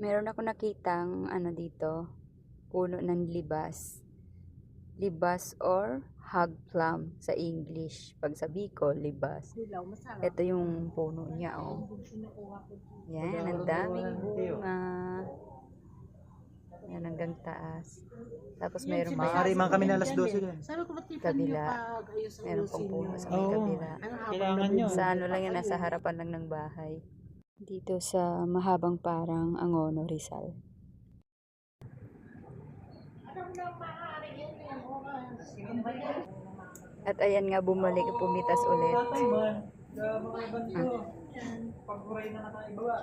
Meron ako nakitang ano dito, puno ng libas. Libas or hog plum sa English. Pag sa Bicol, libas. Ito yung puno niya, oh. Yan, ang daming bunga. Yan, hanggang taas. Tapos mayroon pa Maaari man kami na alas 12 din. kabila. Meron pang puno sa may kabila. Kailangan nyo. Sa ano lang yan, nasa harapan lang ng bahay. Dito sa mahabang parang Angono, Rizal. At ayan nga, bumalik, pumitas ulit. Pag-uray na nga tayo baba.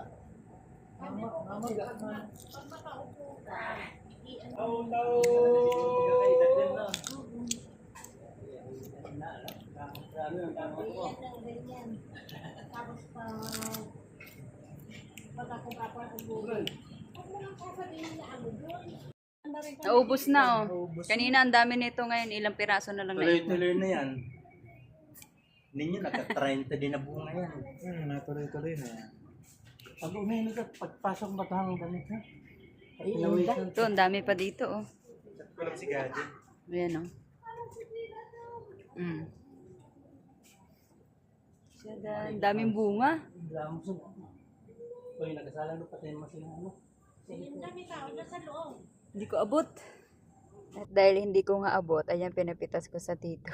Naubos na, oh. Kanina ang dami nito, ngayon ilang piraso na lang na Tuloy-tuloy na yan. Ninyo, naka-30 din na bunga yan. Natuloy-tuloy na yan. Pag umihingi ka, pagpasok ba tahang damit ha? Ito, ang dami pa dito, oh. Kulang si Gadi. Ayan, oh. Ang daming bunga. Uy, nagkasalang na pati mo sila ano. Hindi ko abot. At dahil hindi ko nga abot, ayan, pinapitas ko sa tito.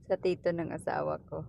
Sa tito ng asawa ko.